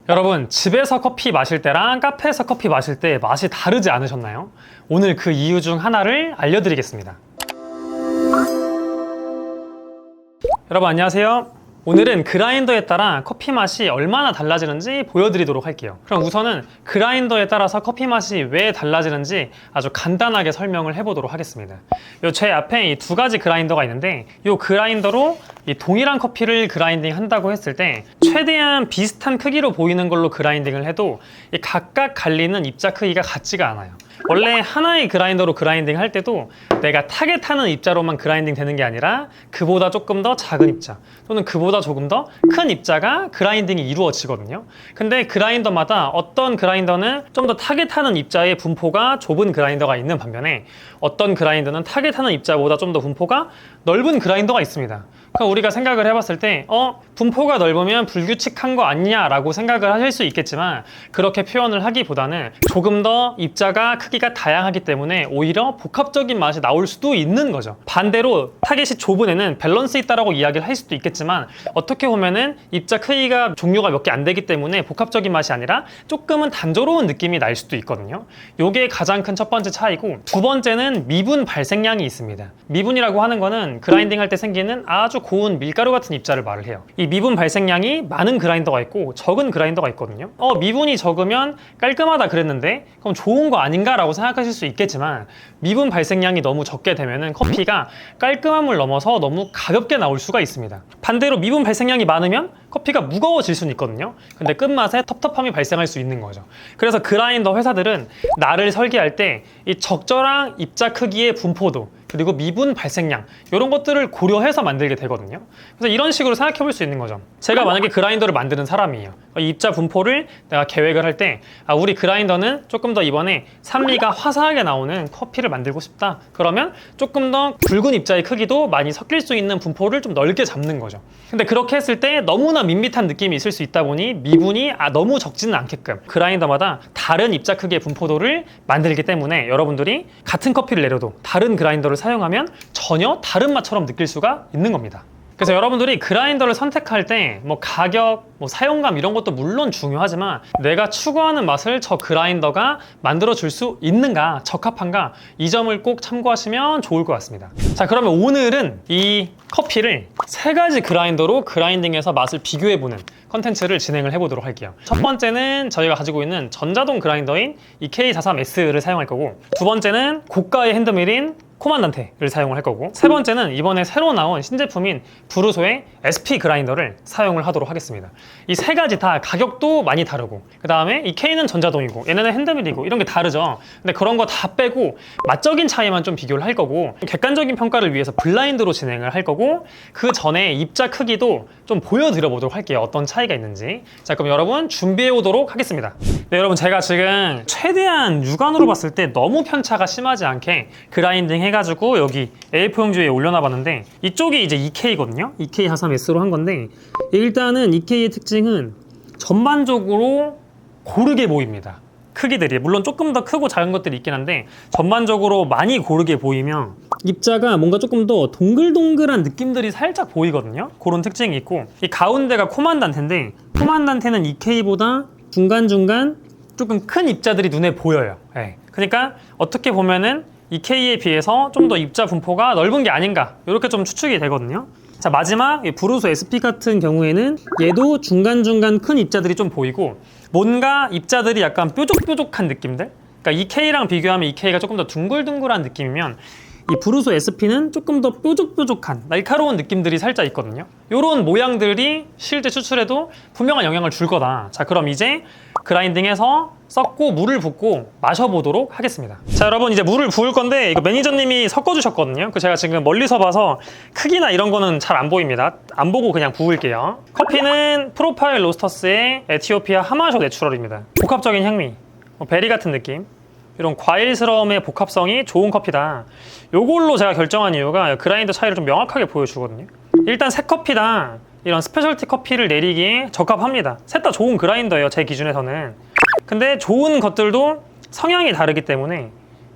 여러분, 집에서 커피 마실 때랑 카페에서 커피 마실 때 맛이 다르지 않으셨나요? 오늘 그 이유 중 하나를 알려드리겠습니다. 여러분 안녕하세요. 오늘은 그라인더에 따라 커피 맛이 얼마나 달라지는지 보여드리도록 할게요. 그럼 우선은 그라인더에 따라서 커피 맛이 왜 달라지는지 아주 간단하게 설명을 해보도록 하겠습니다. 제 앞에 이 두 가지 그라인더가 있는데 이 그라인더로 이 동일한 커피를 그라인딩 한다고 했을 때 최대한 비슷한 크기로 보이는 걸로 그라인딩을 해도 이 각각 갈리는 입자 크기가 같지가 않아요. 원래 하나의 그라인더로 그라인딩 할 때도 내가 타겟하는 입자로만 그라인딩 되는 게 아니라 그보다 조금 더 작은 입자 또는 그보다 조금 더 큰 입자가 그라인딩이 이루어지거든요. 근데 그라인더마다 어떤 그라인더는 좀 더 타겟하는 입자의 분포가 좁은 그라인더가 있는 반면에 어떤 그라인더는 타겟하는 입자보다 좀 더 분포가 넓은 그라인더가 있습니다. 그러니까 우리가 생각을 해봤을 때 분포가 넓으면 불규칙한 거 아니냐 라고 생각을 하실 수 있겠지만 그렇게 표현을 하기보다는 조금 더 입자가 크기가 다양하기 때문에 오히려 복합적인 맛이 나올 수도 있는 거죠. 반대로 타겟이 좁은 애는 밸런스 있다라고 이야기를 할 수도 있겠지만 어떻게 보면은 입자 크기가 종류가 몇 개 안 되기 때문에 복합적인 맛이 아니라 조금은 단조로운 느낌이 날 수도 있거든요. 요게 가장 큰 첫 번째 차이고, 두 번째는 미분 발생량이 있습니다. 미분이라고 하는 거는 그라인딩 할 때 생기는 아주 고운 밀가루 같은 입자를 말을 해요. 이 미분 발생량이 많은 그라인더가 있고 적은 그라인더가 있거든요. 미분이 적으면 깔끔하다 그랬는데 그럼 좋은 거 아닌가 라고 생각하실 수 있겠지만 미분 발생량이 너무 적게 되면은 커피가 깔끔함을 넘어서 너무 가볍게 나올 수가 있습니다. 반대로 미분 발생량이 많으면 커피가 무거워질 수는 있거든요. 근데 끝맛에 텁텁함이 발생할 수 있는 거죠. 그래서 그라인더 회사들은 나를 설계할 때 이 적절한 입자 크기의 분포도 그리고 미분 발생량 이런 것들을 고려해서 만들게 되거든요. 그래서 이런 식으로 생각해 볼 수 있는 거죠. 제가 만약에 그라인더를 만드는 사람이에요. 이 입자 분포를 내가 계획을 할 때 우리 그라인더는 조금 더 이번에 산미가 화사하게 나오는 커피를 만들고 싶다. 그러면 조금 더 굵은 입자의 크기도 많이 섞일 수 있는 분포를 좀 넓게 잡는 거죠. 근데 그렇게 했을 때 너무나 밋밋한 느낌이 있을 수 있다 보니 미분이 너무 적지는 않게끔 그라인더마다 다른 입자 크기의 분포도를 만들기 때문에 여러분들이 같은 커피를 내려도 다른 그라인더를 사용하면 전혀 다른 맛처럼 느낄 수가 있는 겁니다. 그래서 여러분들이 그라인더를 선택할 때 가격, 사용감 이런 것도 물론 중요하지만 내가 추구하는 맛을 저 그라인더가 만들어줄 수 있는가, 적합한가 이 점을 꼭 참고하시면 좋을 것 같습니다. 자, 그러면 오늘은 이 커피를 세 가지 그라인더로 그라인딩해서 맛을 비교해보는 컨텐츠를 진행을 해보도록 할게요. 첫 번째는 저희가 가지고 있는 전자동 그라인더인 이 K43S를 사용할 거고, 두 번째는 고가의 핸드밀인 코만단테를 사용을 할 거고, 세 번째는 이번에 새로 나온 신제품인 브루소의 SP 그라인더를 사용을 하도록 하겠습니다. 이 세 가지 다 가격도 많이 다르고, 그 다음에 이 K는 전자동이고 얘네는 핸드밀이고 이런 게 다르죠. 근데 그런 거 다 빼고 맛적인 차이만 좀 비교를 할 거고, 객관적인 평가를 위해서 블라인드로 진행을 할 거고, 그 전에 입자 크기도 좀 보여드려 보도록 할게요. 어떤 차이가 있는지. 자, 그럼 여러분 준비해 오도록 하겠습니다. 네, 여러분 제가 지금 최대한 육안으로 봤을 때 너무 편차가 심하지 않게 그라인딩 해가지고 여기 A4용지에 올려놔 봤는데, 이쪽이 이제 EK거든요. EK43S로 한 건데, 일단은 EK의 특징은 전반적으로 고르게 보입니다. 크기들이 물론 조금 더 크고 작은 것들이 있긴 한데 전반적으로 많이 고르게 보이면 입자가 뭔가 조금 더 동글동글한 느낌들이 살짝 보이거든요. 그런 특징이 있고, 이 가운데가 코만단테인데 코만단테는 EK보다 중간중간 조금 큰 입자들이 눈에 보여요. 네. 그러니까 어떻게 보면은 EK에 비해서 좀 더 입자 분포가 넓은 게 아닌가 이렇게 좀 추측이 되거든요. 자, 마지막 브루소 SP 같은 경우에는 얘도 중간중간 큰 입자들이 좀 보이고 뭔가 입자들이 약간 뾰족뾰족한 느낌들, 그러니까 EK랑 비교하면 EK가 조금 더 둥글둥글한 느낌이면 이 브루소 SP는 조금 더 뾰족뾰족한 날카로운 느낌들이 살짝 있거든요. 이런 모양들이 실제 추출에도 분명한 영향을 줄 거다. 자, 그럼 이제 그라인딩해서 섞고 물을 붓고 마셔보도록 하겠습니다. 자, 여러분 이제 물을 부을 건데 이거 매니저님이 섞어주셨거든요. 제가 지금 멀리서 봐서 크기나 이런 거는 잘 안 보입니다. 안 보고 그냥 부을게요. 커피는 프로파일 로스터스의 에티오피아 하마쇼 내추럴입니다. 복합적인 향미, 베리 같은 느낌, 이런 과일스러움의 복합성이 좋은 커피다. 요걸로 제가 결정한 이유가 그라인더 차이를 좀 명확하게 보여주거든요. 일단 새 커피다 이런 스페셜티 커피를 내리기에 적합합니다. 셋 다 좋은 그라인더예요, 제 기준에서는. 근데 좋은 것들도 성향이 다르기 때문에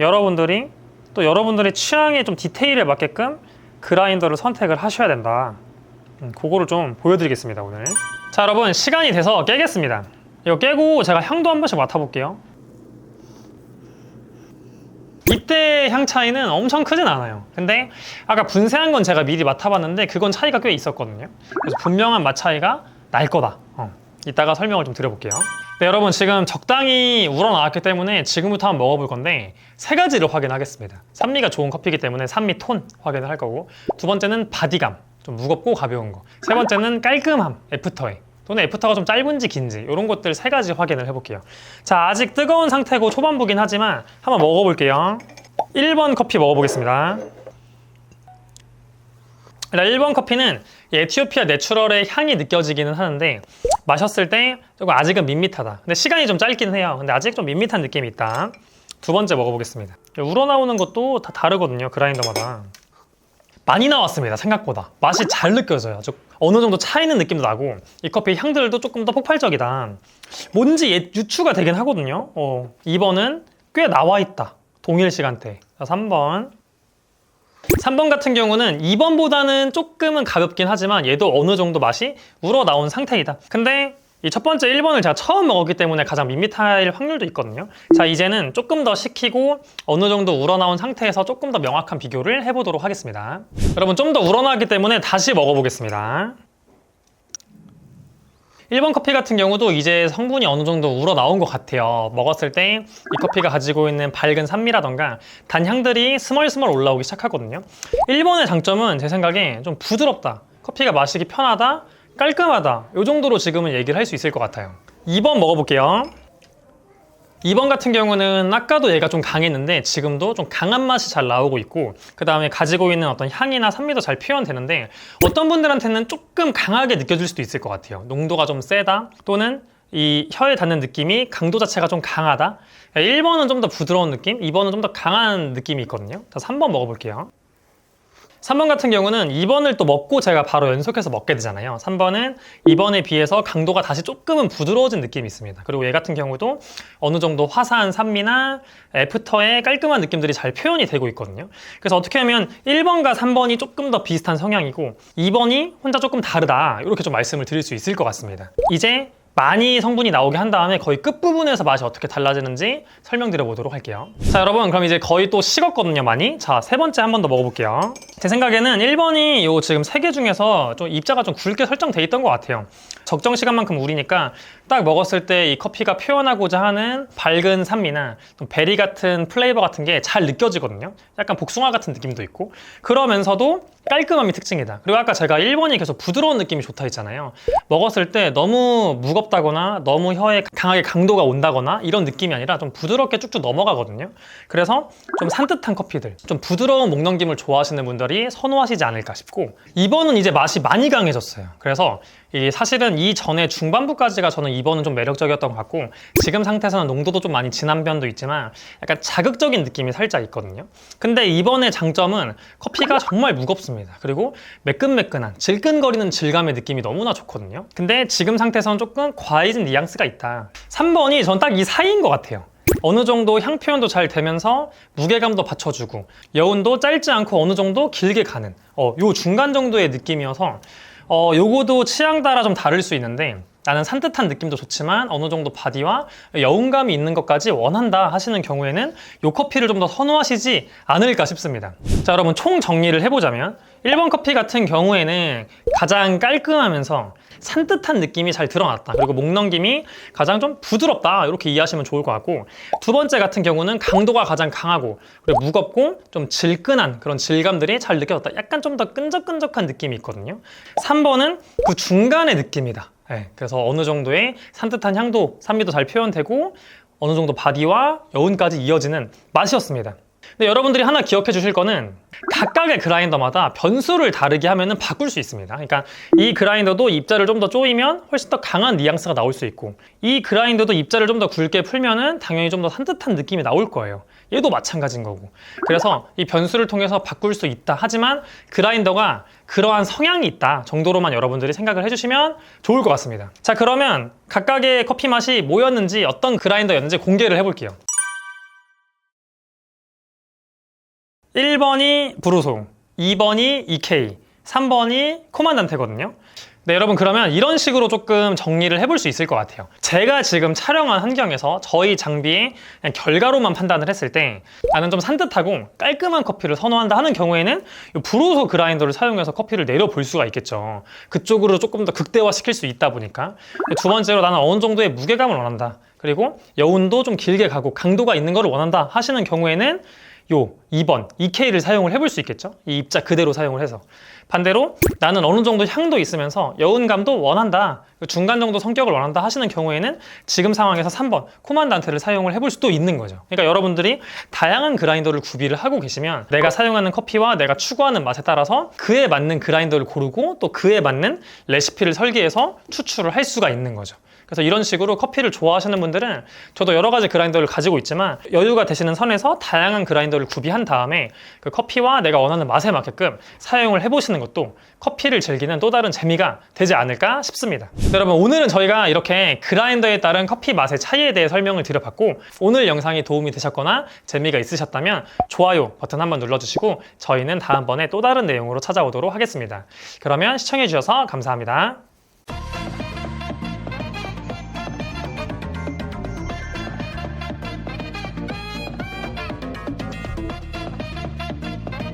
여러분들이 또 여러분들의 취향에 좀 디테일에 맞게끔 그라인더를 선택을 하셔야 된다. 그거를 좀 보여드리겠습니다, 오늘. 자, 여러분 시간이 돼서 깨겠습니다. 이거 깨고 제가 향도 한 번씩 맡아볼게요. 이때 향 차이는 엄청 크진 않아요. 근데 아까 분쇄한 건 제가 미리 맡아봤는데 그건 차이가 꽤 있었거든요. 그래서 분명한 맛 차이가 날 거다. 이따가 설명을 좀 드려볼게요. 네, 여러분 지금 적당히 우러나왔기 때문에 지금부터 한번 먹어볼 건데 세 가지를 확인하겠습니다. 산미가 좋은 커피이기 때문에 산미 톤 확인을 할 거고, 두 번째는 바디감, 좀 무겁고 가벼운 거, 세 번째는 깔끔함, 애프터에, 또는 애프터가 좀 짧은지 긴지, 이런 것들 세 가지 확인을 해볼게요. 자, 아직 뜨거운 상태고 초반부긴 하지만 한번 먹어볼게요. 1번 커피 먹어보겠습니다. 1번 커피는 에티오피아 내추럴의 향이 느껴지기는 하는데 마셨을 때 조금 아직은 밋밋하다. 근데 시간이 좀 짧긴 해요. 근데 아직 좀 밋밋한 느낌이 있다. 두 번째 먹어보겠습니다. 우러나오는 것도 다 다르거든요, 그라인더마다. 많이 나왔습니다, 생각보다. 맛이 잘 느껴져요. 어느 정도 차이는 느낌도 나고, 이 커피 향들도 조금 더 폭발적이다. 뭔지 유추가 되긴 하거든요. 2번은 꽤 나와있다, 동일 시간대. 자, 3번 같은 경우는 2번보다는 조금은 가볍긴 하지만 얘도 어느 정도 맛이 우러나온 상태이다. 근데 이 첫 번째 1번을 제가 처음 먹었기 때문에 가장 밋밋할 확률도 있거든요. 자, 이제는 조금 더 식히고 어느 정도 우러나온 상태에서 조금 더 명확한 비교를 해보도록 하겠습니다. 여러분, 좀 더 우러나왔기 때문에 다시 먹어보겠습니다. 1번 커피 같은 경우도 이제 성분이 어느 정도 우러나온 것 같아요. 먹었을 때 이 커피가 가지고 있는 밝은 산미라던가 단향들이 스멀스멀 올라오기 시작하거든요. 1번의 장점은 제 생각에 좀 부드럽다, 커피가 마시기 편하다, 깔끔하다, 이 정도로 지금은 얘기를 할 수 있을 것 같아요. 2번 먹어볼게요. 2번 같은 경우는 아까도 얘가 좀 강했는데 지금도 좀 강한 맛이 잘 나오고 있고, 그 다음에 가지고 있는 어떤 향이나 산미도 잘 표현되는데 어떤 분들한테는 조금 강하게 느껴질 수도 있을 것 같아요. 농도가 좀 세다, 또는 이 혀에 닿는 느낌이 강도 자체가 좀 강하다. 1번은 좀 더 부드러운 느낌, 2번은 좀 더 강한 느낌이 있거든요. 자, 3번 먹어볼게요. 3번 같은 경우는 2번을 또 먹고 제가 바로 연속해서 먹게 되잖아요. 3번은 2번에 비해서 강도가 다시 조금은 부드러워진 느낌이 있습니다. 그리고 얘 같은 경우도 어느 정도 화사한 산미나 애프터의 깔끔한 느낌들이 잘 표현이 되고 있거든요. 그래서 어떻게 하면 1번과 3번이 조금 더 비슷한 성향이고 2번이 혼자 조금 다르다, 이렇게 좀 말씀을 드릴 수 있을 것 같습니다. 이제 많이 성분이 나오게 한 다음에 거의 끝부분에서 맛이 어떻게 달라지는지 설명드려 보도록 할게요. 자, 여러분, 그럼 이제 거의 또 식었거든요, 많이. 자, 세 번째 한 번 더 먹어볼게요. 제 생각에는 1번이 요 지금 3개 중에서 좀 입자가 좀 굵게 설정돼 있던 것 같아요. 적정 시간만큼 우리니까 딱 먹었을 때 이 커피가 표현하고자 하는 밝은 산미나 좀 베리 같은 플레이버 같은 게 잘 느껴지거든요. 약간 복숭아 같은 느낌도 있고, 그러면서도 깔끔함이 특징이다. 그리고 아까 제가 1번이 계속 부드러운 느낌이 좋다 했잖아요. 먹었을 때 너무 무겁다거나 너무 혀에 강하게 강도가 온다거나 이런 느낌이 아니라 좀 부드럽게 쭉쭉 넘어가거든요. 그래서 좀 산뜻한 커피들, 좀 부드러운 목 넘김을 좋아하시는 분들이 선호하시지 않을까 싶고, 2번은 이제 맛이 많이 강해졌어요. 그래서 사실은 이 전에 중반부까지가 저는 2번은 좀 매력적이었던 것 같고, 지금 상태에서는 농도도 좀 많이 진한 편도 있지만 약간 자극적인 느낌이 살짝 있거든요. 근데 2번의 장점은 커피가 정말 무겁습니다. 그리고 매끈매끈한 질끈거리는 질감의 느낌이 너무나 좋거든요. 근데 지금 상태에서는 조금 과해진 뉘앙스가 있다. 3번이 전 딱 이 사이인 것 같아요. 어느 정도 향 표현도 잘 되면서 무게감도 받쳐주고 여운도 짧지 않고 어느 정도 길게 가는 요 중간 정도의 느낌이어서 요거도 취향 따라 좀 다를 수 있는데, 나는 산뜻한 느낌도 좋지만 어느 정도 바디와 여운감이 있는 것까지 원한다 하시는 경우에는 이 커피를 좀 더 선호하시지 않을까 싶습니다. 자, 여러분, 총 정리를 해보자면 1번 커피 같은 경우에는 가장 깔끔하면서 산뜻한 느낌이 잘 드러났다, 그리고 목 넘김이 가장 좀 부드럽다, 이렇게 이해하시면 좋을 것 같고, 두 번째 같은 경우는 강도가 가장 강하고 그리고 무겁고 좀 질끈한 그런 질감들이 잘 느껴졌다. 약간 좀 더 끈적끈적한 느낌이 있거든요. 3번은 그 중간의 느낌이다. 네, 그래서 어느 정도의 산뜻한 향도, 산미도 잘 표현되고 어느 정도 바디와 여운까지 이어지는 맛이었습니다. 근데 여러분들이 하나 기억해 주실 거는 각각의 그라인더마다 변수를 다르게 하면은 바꿀 수 있습니다. 그러니까 이 그라인더도 입자를 좀 더 조이면 훨씬 더 강한 뉘앙스가 나올 수 있고, 이 그라인더도 입자를 좀 더 굵게 풀면은 당연히 좀 더 산뜻한 느낌이 나올 거예요. 얘도 마찬가지인 거고. 그래서 이 변수를 통해서 바꿀 수 있다. 하지만 그라인더가 그러한 성향이 있다 정도로만 여러분들이 생각을 해주시면 좋을 것 같습니다. 자, 그러면 각각의 커피 맛이 뭐였는지, 어떤 그라인더였는지 공개를 해볼게요. 1번이 브루소, 2번이 EK, 3번이 코만단테거든요. 네, 여러분 그러면 이런 식으로 조금 정리를 해볼 수 있을 것 같아요. 제가 지금 촬영한 환경에서 저희 장비의 그냥 결과로만 판단을 했을 때 나는 좀 산뜻하고 깔끔한 커피를 선호한다 하는 경우에는 이 브로소 그라인더를 사용해서 커피를 내려볼 수가 있겠죠. 그쪽으로 조금 더 극대화시킬 수 있다 보니까. 두 번째로 나는 어느 정도의 무게감을 원한다. 그리고 여운도 좀 길게 가고 강도가 있는 걸 원한다 하시는 경우에는 요 2번 EK를 사용을 해볼 수 있겠죠. 이 입자 그대로 사용을 해서. 반대로 나는 어느 정도 향도 있으면서 여운감도 원한다, 중간 정도 성격을 원한다 하시는 경우에는 지금 상황에서 3번 코만단테를 사용을 해볼 수도 있는 거죠. 그러니까 여러분들이 다양한 그라인더를 구비를 하고 계시면 내가 사용하는 커피와 내가 추구하는 맛에 따라서 그에 맞는 그라인더를 고르고 또 그에 맞는 레시피를 설계해서 추출을 할 수가 있는 거죠. 그래서 이런 식으로 커피를 좋아하시는 분들은 저도 여러 가지 그라인더를 가지고 있지만 여유가 되시는 선에서 다양한 그라인더를 구비한 다음에 그 커피와 내가 원하는 맛에 맞게끔 사용을 해보시는 것도 커피를 즐기는 또 다른 재미가 되지 않을까 싶습니다. 여러분 오늘은 저희가 이렇게 그라인더에 따른 커피 맛의 차이에 대해 설명을 드려봤고 오늘 영상이 도움이 되셨거나 재미가 있으셨다면 좋아요 버튼 한번 눌러주시고 저희는 다음번에 또 다른 내용으로 찾아오도록 하겠습니다. 그러면 시청해주셔서 감사합니다.